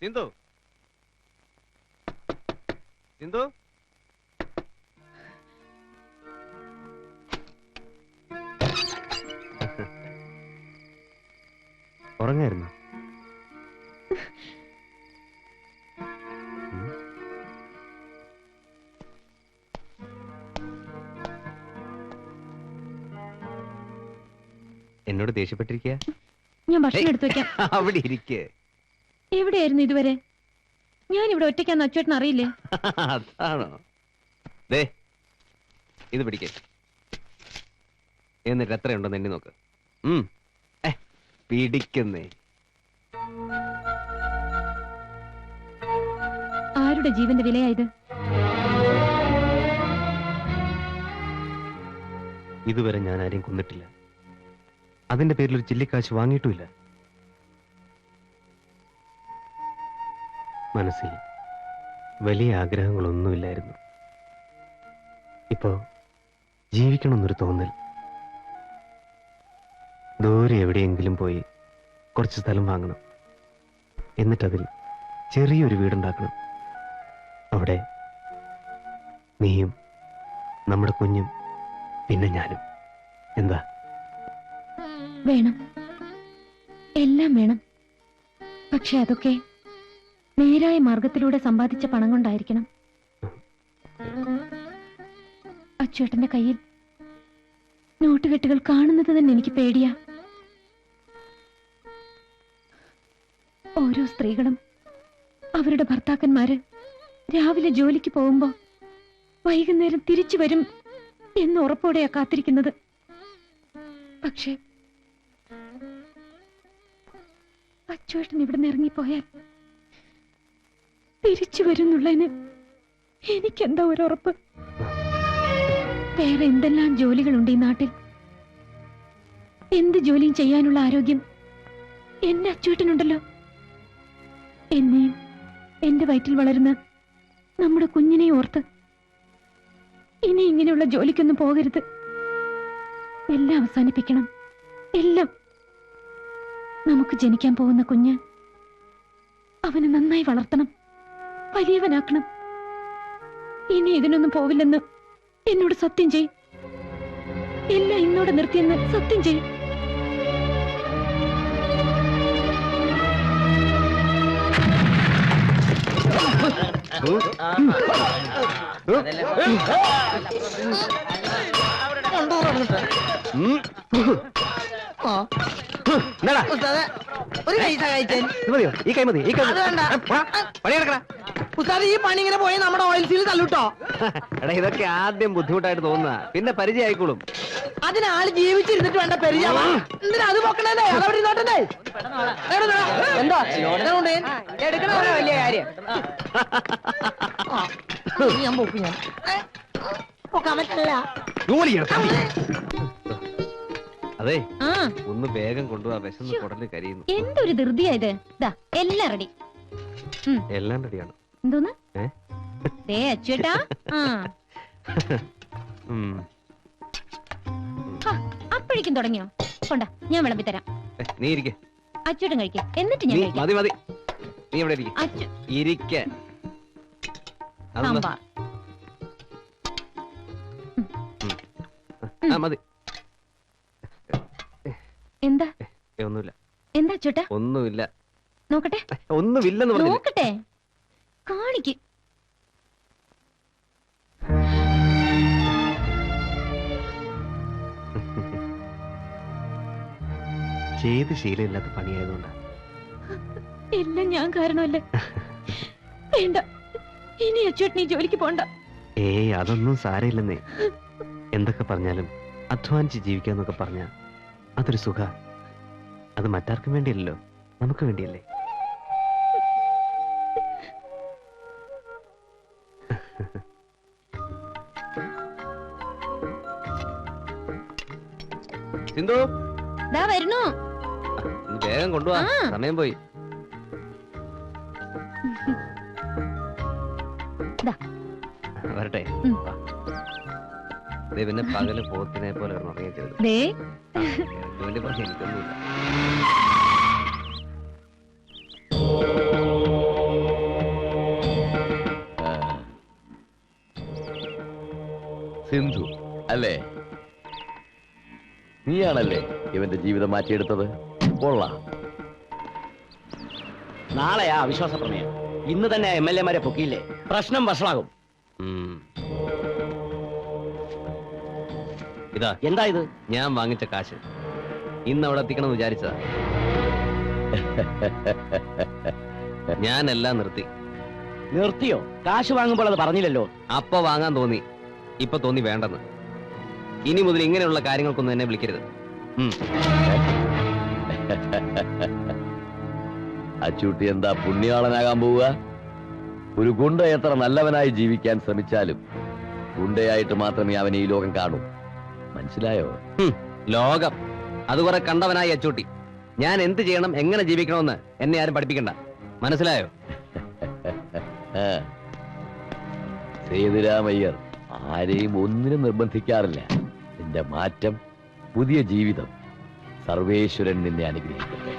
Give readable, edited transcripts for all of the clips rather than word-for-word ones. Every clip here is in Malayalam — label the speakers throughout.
Speaker 1: സിന്ധു സിന്ധു ഉറങ്ങായിരുന്നു. എന്നോട് ദേഷ്യപ്പെട്ടിരിക്കുക.
Speaker 2: ഞാൻ ഭക്ഷണം എടുത്തു വെക്കാം.
Speaker 1: അവിടെ ഇരിക്കേ.
Speaker 2: എവിടെയായിരുന്നു ഇതുവരെ? ഞാൻ ഇവിടെ ഒറ്റയ്ക്കാന്ന് അച്ചേട്ടൻ അറിയില്ലേ?
Speaker 1: അതാണോ? ദേ ഇത് പിടിക്കേ, എന്നിട്ട് എത്രയുണ്ടെന്ന് എണ്ണി നോക്ക്. പിടിക്കുന്നേ.
Speaker 2: ആരുടെ ജീവന്റെ വിലയായത്?
Speaker 1: ഇതുവരെ ഞാൻ ആരെയും കൊന്നിട്ടില്ല. അതിന്റെ പേരിൽ ഒരു ചില്ലിക്കാശ് വാങ്ങിയിട്ടുമില്ല. മനസ്സിൽ വലിയ ആഗ്രഹങ്ങളൊന്നുമില്ലായിരുന്നു. ഇപ്പോ ജീവിക്കണമെന്നൊരു തോന്നൽ. ദൂരെ എവിടെയെങ്കിലും പോയി കുറച്ച് സ്ഥലം വാങ്ങണം. എന്നിട്ടതിൽ ചെറിയൊരു വീടുണ്ടാക്കണം. അവിടെ നീയും നമ്മുടെ കുഞ്ഞും പിന്നെ ഞാനും. എന്താ?
Speaker 2: വേണം, എല്ലാം വേണം. പക്ഷെ അതൊക്കെ നേരായ മാർഗത്തിലൂടെ സമ്പാദിച്ച പണം കൊണ്ടായിരിക്കണം. അച്ചേട്ടന്റെ കയ്യിൽ നോട്ടുകെട്ടുകൾ കാണുന്നത് തന്നെ എനിക്ക് പേടിയാ. ഓരോ സ്ത്രീകളും അവരുടെ ഭർത്താക്കന്മാര് രാവിലെ ജോലിക്ക് പോകുമ്പോ വൈകുന്നേരം തിരിച്ചു വരും എന്ന് ഉറപ്പോടെയാ കാത്തിരിക്കുന്നത്. പക്ഷേ അച്ചേട്ടൻ ഇവിടുന്ന് ഇറങ്ങിപ്പോയാൽ തിരിച്ചു വരുന്നുള്ളതിന് എനിക്കെന്താ ഒരു ഉറപ്പ്? വേറെ എന്തെല്ലാം ജോലികളുണ്ട് ഈ നാട്ടിൽ. എന്ത് ജോലിയും ചെയ്യാനുള്ള ആരോഗ്യം എന്റെ അച്ചേട്ടനുണ്ടല്ലോ. എന്നെയും എന്റെ വയറ്റിൽ വളരുന്ന നമ്മുടെ കുഞ്ഞിനെ ഓർത്ത് ഇനി ഇങ്ങനെയുള്ള ജോലിക്കൊന്നും പോകരുത്. എല്ലാം അവസാനിപ്പിക്കണം, എല്ലാം. നമുക്ക് ജനിക്കാൻ പോകുന്ന കുഞ്ഞ് അവനെ നന്നായി വളർത്തണം, വലിയവനാക്കണം. ഇനി ഇതിനൊന്നും പോവില്ലെന്ന് എന്നോട് സത്യം ചെയ്. എല്ലാം ഇന്നോട് നിർത്തിയെന്ന് സത്യം ചെയ്.
Speaker 1: ഈ കൈ മതി.
Speaker 3: ഈ പണി ഇങ്ങനെ പോയി നമ്മുടെ ഓയിൽ സീൽ തല്ലുട്ടോ.
Speaker 1: എടാ, ഇതൊക്കെ ആദ്യം ബുദ്ധിമുട്ടായിട്ട് തോന്നുക, പിന്നെ പരിചയമായിക്കോളും.
Speaker 3: അതിനാള് ജീവിച്ചിരുന്നിട്ട് വേണ്ട പരിചയം. എന്തിനാ അത് പൊക്കണേ? അതവിടെ നോട്ടേ. എന്താ എടുക്കണ വലിയ കാര്യം. ഞാൻ പൊക്കും. ഞാൻ പൊക്കാൻ പറ്റില്ല.
Speaker 1: അതെ, ഒന്ന് വേഗം കൊണ്ടുപോവാ. വിശന്ന് കുടല് കരിയുന്നു.
Speaker 2: എന്തൊരു ധൃതിയായത്. എല്ലാം റെഡി.
Speaker 1: എല്ലാം റെഡിയാണ്.
Speaker 2: എന്തോന്ന്? അച്ചേട്ടാ, അപ്പോഴേക്കും തുടങ്ങിയോ? കൊണ്ടാ, ഞാൻ വിളമ്പി തരാം.
Speaker 1: നീ ഇരിക്കെ.
Speaker 2: അച്ചേട്ടൻ കഴിക്കേ, എന്നിട്ട് ഞാൻ കഴിക്കാം.
Speaker 1: മതി മതി, നീ ഇവിടെ ഇരിക്കെ.
Speaker 2: സാമ്പാർ
Speaker 1: മതി.
Speaker 2: എന്താ?
Speaker 1: ഒന്നുമില്ല.
Speaker 2: എന്താ ചേട്ടാ?
Speaker 1: ഒന്നുമില്ല.
Speaker 2: നോക്കട്ടെ.
Speaker 1: ഒന്നുമില്ലെന്ന് പറഞ്ഞു.
Speaker 2: നോക്കട്ടെ, കാണിക്ക്.
Speaker 1: ചെയ്ത് ശീലമില്ലാത്ത പണിയായതുകൊണ്ടാ.
Speaker 2: എല്ലാം ഞാൻ കാരണമല്ലേ? വേണ്ട, ഇനി അച്ചേട്ടൻ ഈ ജോലിക്ക് പോണ്ട.
Speaker 1: ഏയ്, അതൊന്നും സാരമില്ലെന്നേ. എന്തൊക്കെ പറഞ്ഞാലും അധ്വാനിച്ച് ജീവിക്കാന്നൊക്കെ പറഞ്ഞ അതൊരു സുഖ. അത് മറ്റാർക്കും വേണ്ടിയല്ലോ, നമുക്ക് വേണ്ടിയല്ലേ. സിന്ധു,
Speaker 2: ദാ വരുന്നു.
Speaker 1: വേഗം കൊണ്ടുപോവാ, സമയം പോയി. വരട്ടെ. പിന്നെ പകല് പോത്തിനെ പോലെ ഉറങ്ങിക്കരുത്. വേണ്ടി പറഞ്ഞ എനിക്കൊന്നുമില്ല.
Speaker 4: സിന്ധു അല്ലേ? നീയാണല്ലേ ഇവന്റെ ജീവിതം മാറ്റിയെടുത്തത്? കൊള്ളാം.
Speaker 5: നാളെയാ അവിശ്വാസ പ്രമേയം. ഇന്ന് തന്നെ MLA-മാരെ പൊക്കിയില്ലേ, പ്രശ്നം വഷളാകും.
Speaker 1: ഇതാ
Speaker 5: എന്താ ഇത്?
Speaker 1: ഞാൻ വാങ്ങിച്ച കാശ് ഇന്ന് അവിടെ എത്തിക്കണം വിചാരിച്ചതാ. ഞാനെല്ലാം നിർത്തി.
Speaker 5: നിർത്തിയോ? കാശ് വാങ്ങുമ്പോൾ അത് പറഞ്ഞില്ലല്ലോ.
Speaker 1: അപ്പൊ വാങ്ങാൻ തോന്നി, ഇപ്പൊ തോന്നി വേണ്ടെന്ന്. ഇനി മുതൽ ഇങ്ങനെയുള്ള കാര്യങ്ങൾക്കൊന്നും എന്നെ വിളിക്കരുത്.
Speaker 4: അച്ചൂട്ടി എന്താ പുണ്യാളനാകാൻ പോവുക? ഒരു ഗുണ്ട എത്ര നല്ലവനായി ജീവിക്കാൻ ശ്രമിച്ചാലും ഗുണ്ടയായിട്ട് മാത്രമേ അവൻ ഈ ലോകം കാണൂ. മനസ്സിലായോ?
Speaker 1: ലോകം അത് കുറെ കണ്ടവനായി അച്ചൂട്ടി. ഞാൻ എന്ത് ചെയ്യണം, എങ്ങനെ ജീവിക്കണമെന്ന് എന്നെ ആരും പഠിപ്പിക്കണ്ട. മനസ്സിലായോ?
Speaker 4: സേതുരാമയ്യർ ആരെയും ഒന്നിനും നിർബന്ധിക്കാറില്ല. നിന്റെ മാറ്റം, പുതിയ ജീവിതം, സർവേശ്വരൻ നിന്നെ അനുഗ്രഹിക്കട്ടെ.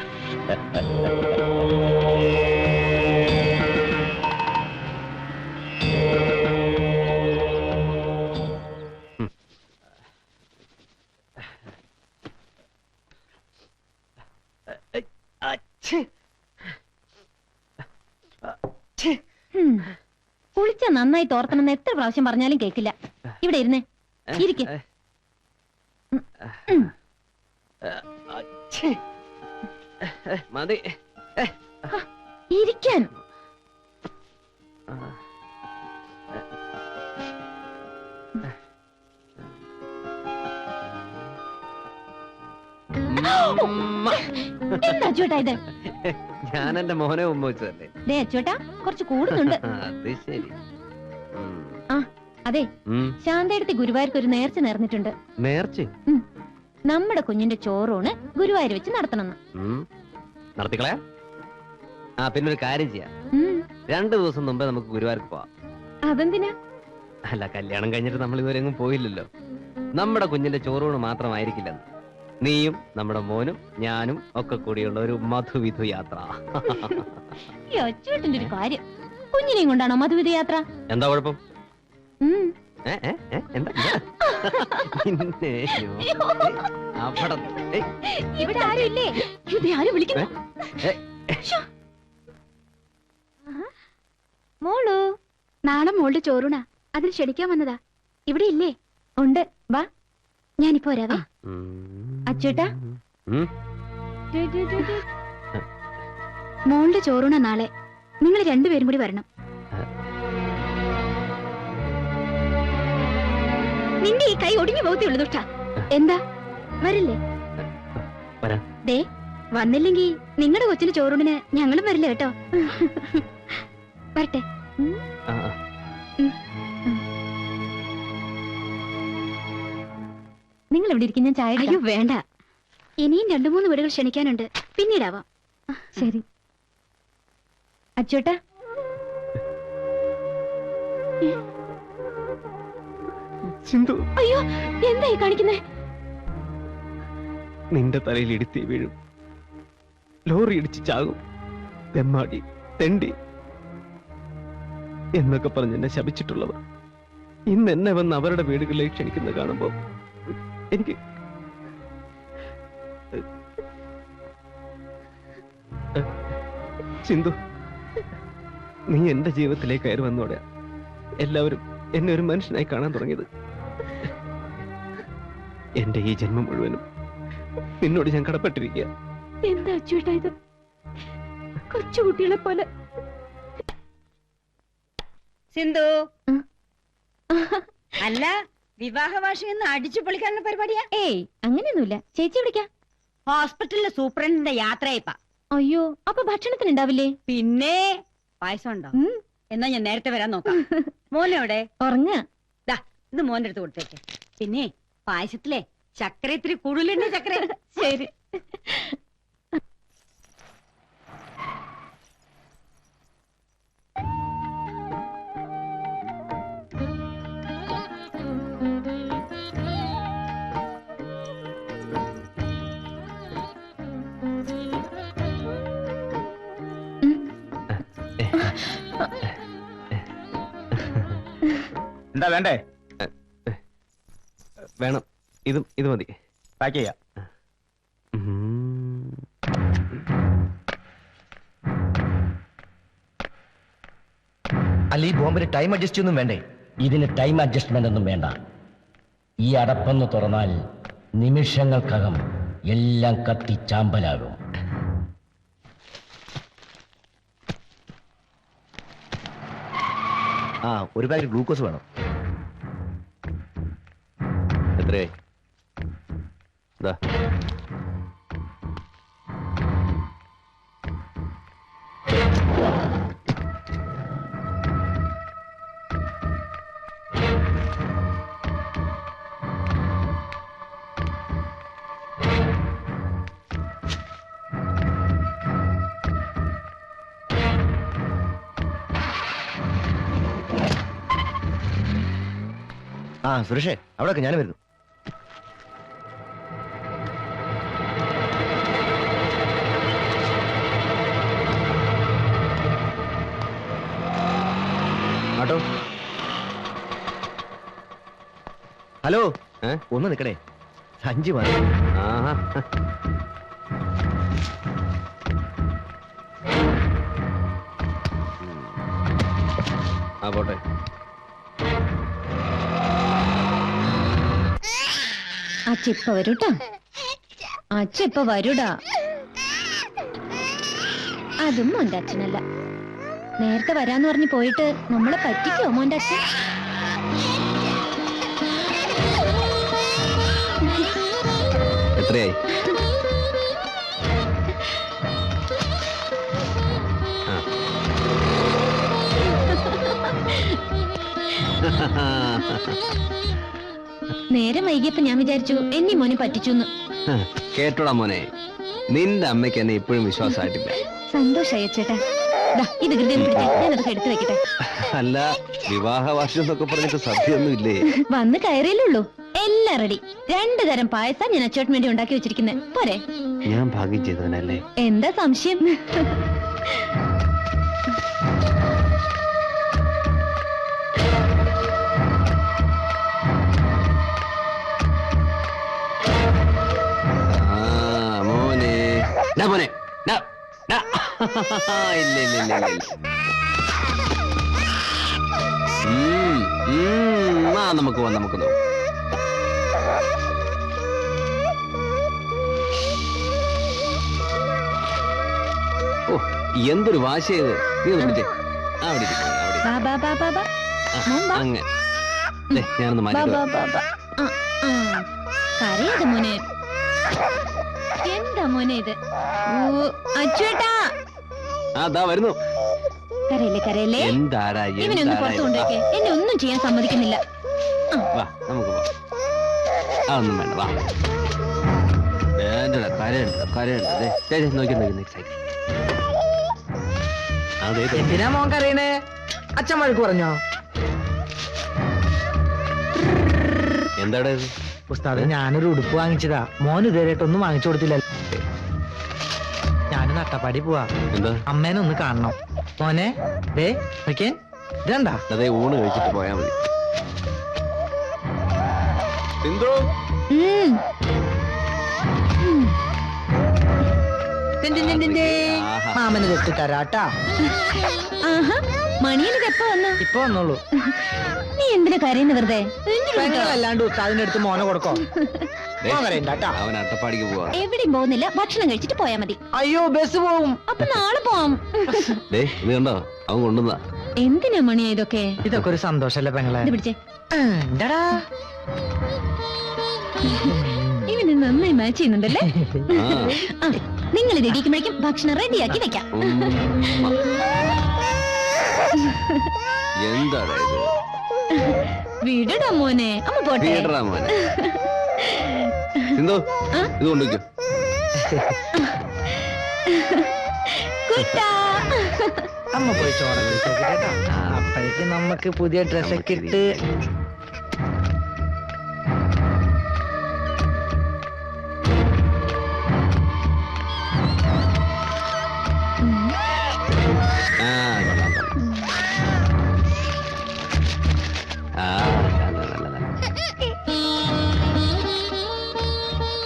Speaker 2: കുളിച്ച നന്നായി തോർത്തണമെന്ന് എത്ര പ്രാവശ്യം പറഞ്ഞാലും കേക്കില്ല. ഇവിടെ ഇരുന്നേ, ഇരിക്കെ.
Speaker 1: മതി
Speaker 2: ഇരിക്കാൻ. എന്താ അച്ചോട്ടാ ഇത്?
Speaker 1: ഞാൻ എന്റെ മോനെ മുമ്പ് വെച്ചതല്ലേ.
Speaker 2: ദേ അച്ചോട്ടാ, കുറച്ച് കൂടുന്നുണ്ട്.
Speaker 1: അത് ശരി.
Speaker 2: ആ അതെ, ശാന്തയെടുത്ത് ഗുരുവായൂർക്ക് ഒരു നേർച്ച നേർന്നിട്ടുണ്ട്.
Speaker 1: നേർച്ച
Speaker 2: നമ്മുടെ കുഞ്ഞിന്റെ ചോറൂണ് ഗുരുവായൂർ വെച്ച് നടത്തണം.
Speaker 1: നടത്തിക്കളയാ? ആ പിന്നെ ഒരു കാര്യം ചെയ്യാം. 2 ദിവസം മുമ്പേ നമുക്ക് ഗുരുവായൂർക്ക് പോവാം.
Speaker 2: അതെന്തിനാ?
Speaker 1: അല്ല, കല്യാണം കഴിഞ്ഞിട്ട് നമ്മൾ ഇതുവരെ എങ്ങും പോയില്ലല്ലോ. നമ്മുടെ കുഞ്ഞിന്റെ ചോറൂണ് മാത്രമായിരിക്കില്ലെന്ന്. നീയും നമ്മുടെ മോനും ഞാനും ഒക്കെ കൂടിയുള്ള ഒരു മധുവിധു യാത്ര.
Speaker 2: അച്ചോട്ടിന്റെ ഒരു കാര്യം, കുഞ്ഞിനെയും കൊണ്ടാണോ മധുവിധു യാത്ര?
Speaker 1: എന്താ കുഴപ്പം?
Speaker 2: ഇവിടെ ആരും ഇല്ലേ? ആരും വിളിക്കുന്നു. മോളു,
Speaker 6: നാളെ മോളുടെ ചോറൂണാ, അതിന് ക്ഷണിക്കാൻ വന്നതാ. ഇവിടെ ഇല്ലേ?
Speaker 2: ഉണ്ട്, വാ.
Speaker 6: ഞാനിപ്പോ വരാവേ.
Speaker 2: അച്ചോട്ടാ,
Speaker 6: മോളുടെ ചോറൂണ നാളെ. നിങ്ങൾ രണ്ടുപേരും കൂടി വരണം. നിന്റെ ഈ കൈ ഒടിഞ്ഞു പോകത്തേ ഉള്ളൂ ദുഷ്ട. എന്താ വരില്ലേ? ദേ, വന്നില്ലെങ്കി നിങ്ങളുടെ കൊച്ചിന് ചോറൂണിന് ഞങ്ങളും വരില്ല കേട്ടോ. വരട്ടെ.
Speaker 2: നിങ്ങൾ ഇവിടെ ഇരിക്കുന്ന ചായ.
Speaker 6: അയ്യോ വേണ്ട, ഇനിയും 2-3 വീടുകൾ ക്ഷണിക്കാനുണ്ട്, പിന്നീടാവാം.
Speaker 2: ശരി. അച്ചോട്ടാ,
Speaker 1: സിന്ധു,
Speaker 2: അയ്യോ എന്തായി കാണിക്കുന്നേ?
Speaker 1: നിന്റെ തലയിൽ ഇടുത്തി വീഴും, ലോറി ഇടിച്ച് ചാകും, തെമ്മാടി, തെണ്ടി എന്നൊക്കെ പറഞ്ഞ് എന്നെ ശപിച്ചിട്ടുള്ളവർ ഇന്ന് എന്നെ വന്ന് അവരുടെ വീടുകളിലേക്ക് ക്ഷണിക്കുന്നത് കാണുമ്പോ എനിക്ക് സിന്ധു, നീ എന്റെ ജീവിതത്തിലേക്ക് കയറി വന്നോടെ എല്ലാവരും എന്നെ ഒരു മനുഷ്യനായി കാണാൻ തുടങ്ങിയത്. എന്റെ ഈ ജന്മം മുഴുവനും നിന്നോട് ഞാൻ കടപ്പെട്ടിരിക്കുക.
Speaker 2: എന്താ അച്ചോട്ടാ ഇത്? കൊച്ചുകുട്ടികളെ പോലെ.
Speaker 7: സിന്ധു, അല്ല വിവാഹ വാർഷികം അടിച്ചു പൊളിക്കാനുള്ള പരിപാടിയാ?
Speaker 2: ഏയ് അങ്ങനെയൊന്നുമില്ല, ചേച്ചി വിളിക്കാം.
Speaker 7: ഹോസ്പിറ്റലിലെ സൂപ്രണ്ടിന്റെ യാത്രയായിപ്പാ.
Speaker 2: അയ്യോ, അപ്പൊ ഭക്ഷണത്തിന് ഉണ്ടാവില്ലേ?
Speaker 7: പിന്നെ പായസം ഉണ്ടോ? എന്നാ ഞാൻ നേരത്തെ വരാൻ നോക്കാം. മോനെവിടെ?
Speaker 2: ഉറങ്ങ.
Speaker 7: ഇത് മോന്റെ അടുത്ത് കൊടുത്തേക്ക്. പിന്നെ പായസത്തിലെ ചക്കര ഇത്തിരി കൂടുതലുണ്ട്. ചക്കര
Speaker 2: ശരി.
Speaker 5: എന്താ വേണ്ടേ?
Speaker 1: വേണം. ഇത് മതി.
Speaker 5: പാക്ക് ചെയ്യാം.
Speaker 8: അല്ല, ഈ ബോംബിന് ടൈം അഡ്ജസ്റ്റ് ഒന്നും വേണ്ടേ?
Speaker 5: ഇതിന് ടൈം അഡ്ജസ്റ്റ്മെന്റ് ഒന്നും വേണ്ട. ഈ അടപ്പൊന്ന് തുറന്നാൽ നിമിഷങ്ങൾക്കകം എല്ലാം കത്തി ചാമ്പലാകും.
Speaker 8: ഒരു പാക്കറ്റ് ഗ്ലൂക്കോസ് വേണം.
Speaker 1: എത്രയായി? ഇതാ.
Speaker 8: സുരേഷേ, അവിടെയൊക്കെ ഞാൻ വരുന്നു. ആട്ടോ. ഹലോ, ഒന്ന് നിക്കണേ. സഞ്ചി മതി.
Speaker 1: പോട്ടെ.
Speaker 2: അച്ഛപ്പ വരൂട്ടാ. അച്ഛപ്പ വരൂടാ. അതും മോന്റെ അച്ഛനല്ല. നേരത്തെ വരാന്ന് പറഞ്ഞ് പോയിട്ട് നമ്മളെ പറ്റിക്കോ മോന്റെ അച്ഛൻ?
Speaker 1: എത്രയായി?
Speaker 2: നേരം വൈകിയപ്പോ ഞാൻ വിചാരിച്ചു എന്നെ മോനെ പറ്റിച്ചു.
Speaker 1: കേട്ടോടാ മോനെ, നിന്റെ അമ്മയ്ക്ക് എന്നെ ഇപ്പോഴും വിശ്വാസമായിട്ടില്ല.
Speaker 2: സന്തോഷായി ചേട്ടാ. ഇത് ഹൃദയം പിടിച്ചേ, ഞാനതൊക്കെ എടുത്തു വെക്കട്ടെ.
Speaker 1: അല്ല, വിവാഹ വാർഷികം എന്നൊക്കെ പറഞ്ഞിട്ട് സദ്യയൊന്നും ഇല്ലേ?
Speaker 2: വന്ന് കയറിയല്ലുള്ളൂ. എല്ലാം റെഡി. 2 തരം പായസം ഞാൻ അച്ചോട്ടിന് വേണ്ടി ഉണ്ടാക്കി വെച്ചിരിക്കുന്നത്. പോരെ?
Speaker 1: ഞാൻ ഭാഗ്യം ചെയ്തവനല്ലേ?
Speaker 2: എന്താ സംശയം?
Speaker 1: മോനെ, ഇല്ല. നമുക്ക് നോക്കാം. ഓ, എന്തൊരു വാശ ചെയ്ത്. നീ ഒന്ന് പിടിച്ചേ. അങ്ങനെ ഞാനൊന്ന് മാറ്റി.
Speaker 2: കരയാതെ മോനെ. എന്താ മോനെ ഇത്? അച്ചുവേട്ടാ,
Speaker 1: അതാ വരുന്നു.
Speaker 2: കരയല്ലേ.
Speaker 1: എന്താടാ
Speaker 2: ഇവനൊന്ന് പുറത്തു കൊണ്ടുവയ്ക്കേ. എന്നെ ഒന്നും ചെയ്യാൻ സമ്മതിക്കുന്നില്ല.
Speaker 1: വാ, നമുക്ക് പോവാം. അതൊന്നും വേണ്ട, വാ. വേണ്ടടാ, കരയുണ്ട്. നോക്കി.
Speaker 3: എന്തിനാ മോൻ കരയണേ? അച്ഛൻ വഴക്ക് പറഞ്ഞോ?
Speaker 1: എന്താടാ ഇത്?
Speaker 3: ഉസ്താദ്, ഞാനൊരു ഉടുപ്പ് വാങ്ങിച്ചതാ. മോൻ ഇതുവരെയായിട്ടൊന്നും വാങ്ങിച്ചു കൊടുത്തില്ല. ഞാൻ നട്ടപ്പാടി പോവാ.
Speaker 1: എന്താ?
Speaker 3: അമ്മേനെ ഒന്ന് കാണണം. മോനെ, ഇതണ്ടാ.
Speaker 1: അതെ, ഊണ് കഴിച്ചിട്ട് പോയാ മതി. സിന്ധു,
Speaker 3: മാമന് ജസ്റ്റ് തരാട്ടാ.
Speaker 2: മണിയനത് എപ്പോ വന്നു?
Speaker 3: ഇപ്പൊ വന്നോളൂ.
Speaker 2: നീ എന്തിനാ കരയുന്ന വെറുതെ?
Speaker 3: അല്ലാണ്ട് ഉസ്താദിന്റെ അടുത്ത് മോനെ കൊടുക്കോ?
Speaker 1: അവൻ അട്ടപ്പാടിക്ക് പോവാ.
Speaker 2: എവിടെയും പോകുന്നില്ല. ഭക്ഷണം കഴിച്ചിട്ട് പോയാ മതി.
Speaker 3: അയ്യോ, ബസ് പോവും.
Speaker 2: അപ്പൊ നാളെ പോവാം.
Speaker 1: ഇത് കണ്ടോ, അവൻ കൊണ്ടുവന്നാ.
Speaker 2: എന്തിനാ മണിയാ ഇതൊക്കെ?
Speaker 3: ഇതൊക്കെ ഒരു സന്തോഷല്ലേ പെങ്ങളെ?
Speaker 2: ഇത് പിടിച്ചേ.
Speaker 3: എന്താടാ,
Speaker 2: ഇവന് നന്നായി മാച്ച് ചെയ്യുന്നുണ്ടല്ലേ? നിങ്ങൾ ഇത് ഇടിക്കുമ്പോഴേക്കും ഭക്ഷണം റെഡിയാക്കി വെക്കാം.
Speaker 1: എന്താടാ ഇത്?
Speaker 2: വീടടാ മോനെ. അമ്മ പോട്ടെ.
Speaker 1: മോനെ. സിന്ധു, ഇത് കൊണ്ടുവയ്ക്കോ.
Speaker 3: അമ്മ പോയി ചോറ് കേട്ടോ. അപ്പോഴേക്ക് നമുക്ക് പുതിയ ഡ്രസ്സൊക്കെ ഇട്ട്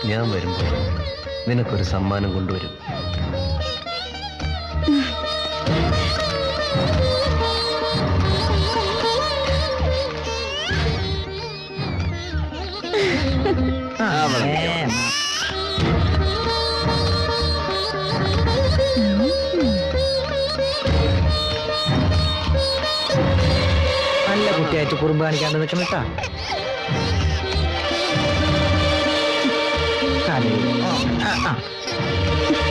Speaker 1: ഞാൻ വരുമ്പോൾ നിനക്കൊരു സമ്മാനം കൊണ്ടുവരും.
Speaker 3: നല്ല കുട്ടിയായിട്ട് കുറുമ്പ് കാണിക്കാണ്ട് നിൽക്കണം കേട്ടാ. ആ, ആ.